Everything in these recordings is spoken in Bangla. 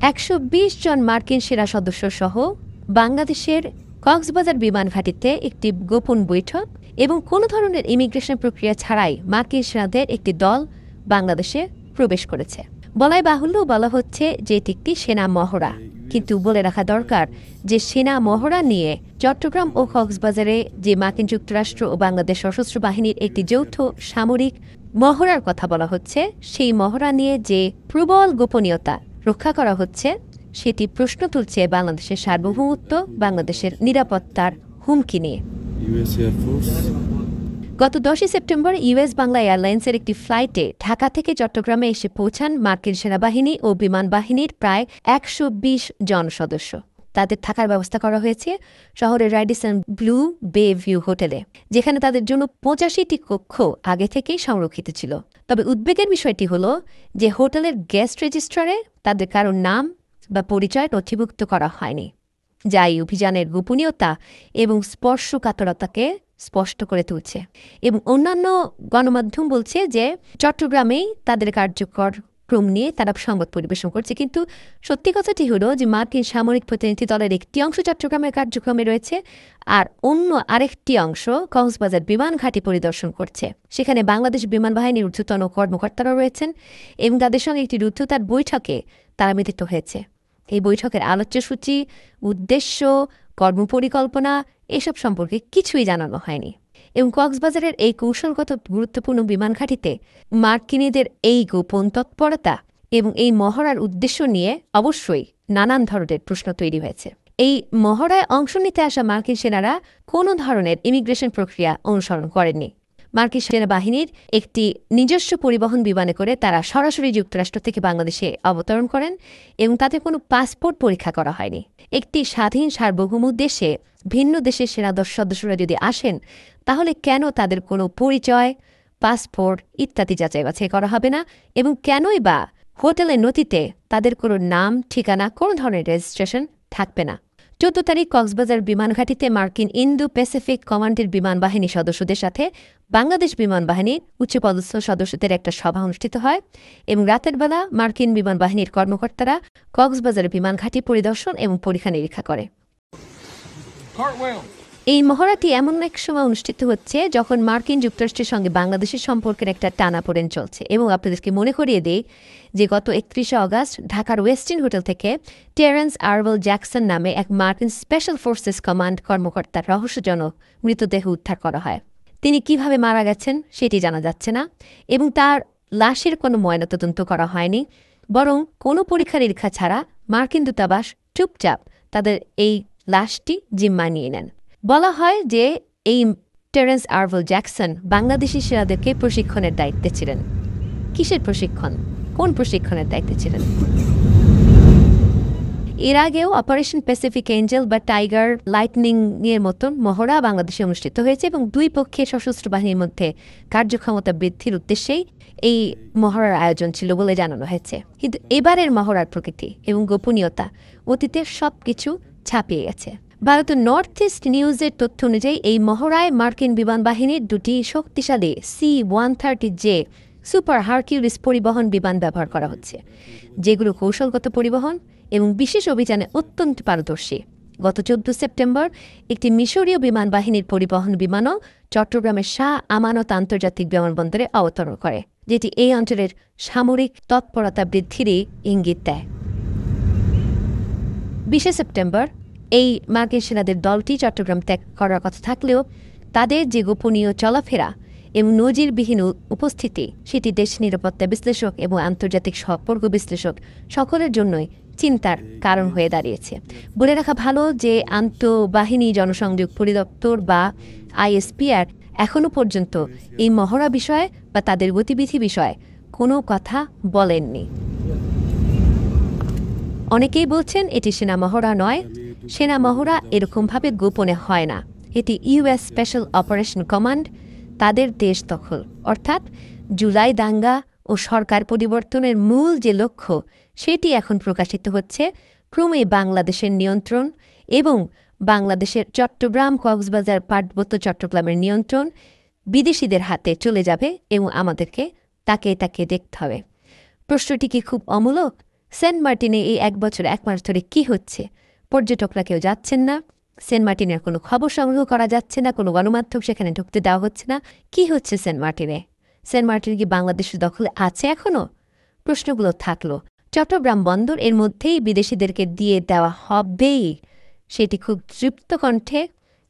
120 জন মার্কিন সেনা সদস্য সহ বাংলাদেশের কক্সবাজার বিমান ঘাঁটিতে একটি গোপন বৈঠক এবং কোনো ধরনের ইমিগ্রেশন প্রক্রিয়া ছাড়াই মার্কিন সেনাদের একটি দল বাংলাদেশে প্রবেশ করেছে। বলাই বাহুল্য বলা হচ্ছে যে এটি একটি সেনা মহড়া, কিন্তু বলে রাখা দরকার যে সেনা মহড়া নিয়ে চট্টগ্রাম ও কক্সবাজারে যে মার্কিন যুক্তরাষ্ট্র ও বাংলাদেশ সশস্ত্র বাহিনীর একটি যৌথ সামরিক মহড়ার কথা বলা হচ্ছে, সেই মহড়া নিয়ে যে প্রবল গোপনীয়তা রক্ষা করা হচ্ছে সেটি প্রশ্ন তুলছে বাংলাদেশের সার্বভৌমত্ব, বাংলাদেশের নিরাপত্তার হুমকি নিয়ে। গত 10 সেপ্টেম্বর ইউএস বাংলা এয়ারলাইন্সের একটি ফ্লাইটে ঢাকা থেকে চট্টগ্রামে এসে পৌঁছান মার্কিন সেনাবাহিনী ও বিমান বাহিনীর প্রায় 120 জন সদস্য। তাদের থাকার ব্যবস্থা করা হয়েছে শহরের র্যাডিসন ব্লু বে ভিউ হোটেলে, যেখানে তাদের জন্য 85টি কক্ষ আগে থেকেই সংরক্ষিত ছিল। তবে উদ্বেগের বিষয়টি হল যে হোটেলের গেস্ট রেজিস্ট্রারে তাদের কারো নাম বা পরিচয় নথিভুক্ত করা হয়নি, যা এই অভিযানের গোপনীয়তা এবং স্পর্শকাতরতাকে স্পষ্ট করে তুলছে। এবং অন্যান্য গণমাধ্যম বলছে যে চট্টগ্রামেই তাদের কার্যক্রম নিয়ে তারা সংবাদ পরিবেশন করছে, কিন্তু সত্যি কথাটি হলো যে মার্কিন সামরিক প্রতিনিধি দলের একটি অংশ চট্টগ্রামের কার্যক্রমে রয়েছে, আর অন্য আরেকটি অংশ কক্সবাজার বিমান ঘাঁটি পরিদর্শন করছে। সেখানে বাংলাদেশ বিমান বাহিনীর ঊর্ধ্বতন কর্মকর্তারা রয়েছেন এবং তাদের সঙ্গে একটি রুদ্ধতার বৈঠকে তারা মিলিত হয়েছে। এই বৈঠকের আলোচ্যসূচি, উদ্দেশ্য, কর্মপরিকল্পনা এসব সম্পর্কে কিছুই জানানো হয়নি। এবং কক্সবাজারের এই কৌশলগত গুরুত্বপূর্ণ বিমান ঘাঁটিতে মার্কিনীদের এই গোপন তৎপরতা এবং এই মহড়ার উদ্দেশ্য নিয়ে অবশ্যই নানান ধরনের প্রশ্ন তৈরি হয়েছে। এই মহড়ায় অংশ নিতে আসা মার্কিন সেনারা কোনো ধরনের ইমিগ্রেশন প্রক্রিয়া অনুসরণ করেননি। মার্কিন সেনাবাহিনীর একটি নিজস্ব পরিবহন বিমানে করে তারা সরাসরি যুক্তরাষ্ট্র থেকে বাংলাদেশে অবতরণ করেন এবং তাতে কোনো পাসপোর্ট পরীক্ষা করা হয়নি। একটি স্বাধীন সার্বভৌম দেশে ভিন্ন দেশের সেনা সদস্যরা যদি আসেন, তাহলে কেন তাদের কোনো পরিচয়, পাসপোর্ট ইত্যাদি যাচাই বাছাই করা হবে না, এবং কেনই বা হোটেলের নথিতে তাদের কোনো নাম, ঠিকানা, কোনো ধরনের রেজিস্ট্রেশন থাকবে না। 14 তারিখ কক্সবাজার বিমান ঘাঁটিতে মার্কিন ইন্দো প্যাসিফিক কমান্ডের বিমান বাহিনী সদস্যদের সাথে বাংলাদেশ বিমান বাহিনীর উচ্চপদস্থ সদস্যদের একটা সভা অনুষ্ঠিত হয় এবং রাতের বেলা মার্কিন বিমান বাহিনীর কর্মকর্তারা কক্সবাজার বিমান ঘাঁটি পরিদর্শন এবং পরীক্ষা নিরীক্ষা করে। এই মহড়াটি এমন এক সময় অনুষ্ঠিত হচ্ছে যখন মার্কিন যুক্তরাষ্ট্রের সঙ্গে বাংলাদেশের সম্পর্কের একটা টানাপোড়েন চলছে। এবং আপনাদেরকে মনে করিয়ে দেই যে গত 31 আগস্ট ঢাকার ওয়েস্টিন হোটেল থেকে টেরেন্স আরওয়েল জ্যাকসন নামে এক মার্কিন স্পেশাল ফোর্সেস কমান্ড কর্মকর্তার রহস্যজনক মৃতদেহ উদ্ধার করা হয়। তিনি কিভাবে মারা গেছেন সেটি জানা যাচ্ছে না এবং তার লাশের কোনো ময়নাতদন্ত করা হয়নি, বরং কোনো পরীক্ষা নিরীক্ষা ছাড়া মার্কিন দূতাবাস চুপচাপ তাদের এই লাশটি জিম্মা নিয়ে নেন। বলা হয় যে এই টেরেন্স আরওয়েল জ্যাকসন বাংলাদেশি সেনাদেরকে প্রশিক্ষণের দায়িত্বে ছিলেন। কিসের প্রশিক্ষণ, কোন প্রশিক্ষণের দায়িত্বে ছিলেন? এর আগেও অপারেশন প্যাসিফিক এঞ্জেল বা টাইগার লাইটনিং এর মতন মহড়া বাংলাদেশে অনুষ্ঠিত হয়েছে এবং দুই পক্ষের সশস্ত্র বাহিনীর মধ্যে কার্যক্ষমতা বৃদ্ধির উদ্দেশ্যেই এই মহড়ার আয়োজন ছিল বলে জানানো হয়েছে। কিন্তু এবারের মহড়ার প্রকৃতি এবং গোপনীয়তা অতীতের সবকিছু ছাপিয়ে গেছে। ভারতের নর্থ ইস্ট নিউজের তথ্য অনুযায়ী এই মহড়ায় মার্কিন বিমান বাহিনীর দুটি শক্তিশালী C-130J সুপার হারকিউলিস পরিবহন বিমান ব্যবহার করা হচ্ছে, যেগুলো কৌশলগত পরিবহন এবং বিশেষ অভিযানে অত্যন্ত পারদর্শী। গত 14 সেপ্টেম্বর একটি মিশরীয় বিমান বাহিনীর পরিবহন বিমানও চট্টগ্রামের শাহ আমানত আন্তর্জাতিক বিমানবন্দরে অবতরণ করে, যেটি এই অঞ্চলের সামরিক তৎপরতা বৃদ্ধিরই ইঙ্গিত দেয়। 20 সেপ্টেম্বর এই মার্কিন সেনাদের দলটি চট্টগ্রাম ত্যাগ করার কথা থাকলেও তাদের যে গোপনীয় চলাফেরা এবং নজিরবিহীন উপস্থিতি সেটি দেশ নিরাপত্তা বিশ্লেষক এবং আন্তর্জাতিক সম্পর্ক বিশ্লেষক সকলের জন্যই চিন্তার কারণ হয়ে দাঁড়িয়েছে। বলে রাখা ভালো যে আন্তঃবাহিনী জনসংযোগ পরিদপ্তর বা ISPR এখনও পর্যন্ত এই মহড়া বিষয়ে বা তাদের গতিবিধি বিষয়ে কোনো কথা বলেননি। অনেকেই বলছেন এটি সেনা মহড়া নয়, সেনা মহড়া এরকমভাবে গোপনে হয় না, এটি US স্পেশাল অপারেশন কমান্ড তাদের দেশ দখল, অর্থাৎ জুলাই দাঙ্গা ও সরকার পরিবর্তনের মূল যে লক্ষ্য সেটি এখন প্রকাশিত হচ্ছে ক্রমে বাংলাদেশের নিয়ন্ত্রণ এবং বাংলাদেশের চট্টগ্রাম, কক্সবাজার, পার্বত্য চট্টগ্রামের নিয়ন্ত্রণ বিদেশিদের হাতে চলে যাবে এবং আমাদেরকে তাকে দেখতে হবে। প্রশ্নটি কি খুব অমূলক? সেন্ট মার্টিনে এই 1 বছর 1 মাস ধরে কি হচ্ছে? পর্যটকরা কেউ যাচ্ছেন না, সেন্ট মার্টিনের কোনো খবর সংগ্রহ করা যাচ্ছে না, কোনো গণমাধ্যম সেখানে ঢুকতে দেওয়া হচ্ছে না। কি হচ্ছে সেন্ট মার্টিনে? সেন্ট মার্টিন কি বাংলাদেশের দখলে আছে এখনও? প্রশ্নগুলো থাকলো। চট্টগ্রাম বন্দর এর মধ্যেই বিদেশিদেরকে দিয়ে দেওয়া হবেই, সেটি খুব তৃপ্ত কণ্ঠে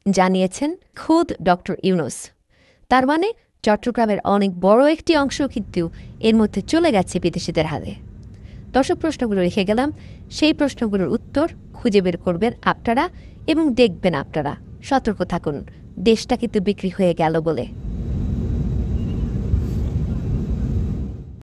জানিয়েছেন খোদ ডক্টর ইউনূস। তার মানে চট্টগ্রামের অনেক বড় একটি অংশ কিন্তু এর মধ্যে চলে গেছে বিদেশিদের হাতে। দর্শক, প্রশ্নগুলো রেখে গেলাম, সেই প্রশ্নগুলোর উত্তর খুঁজে বের করবেন আপনারা এবং দেখবেন আপনারা। সতর্ক থাকুন, দেশটা কিন্তু বিক্রি হয়ে গেল বলে।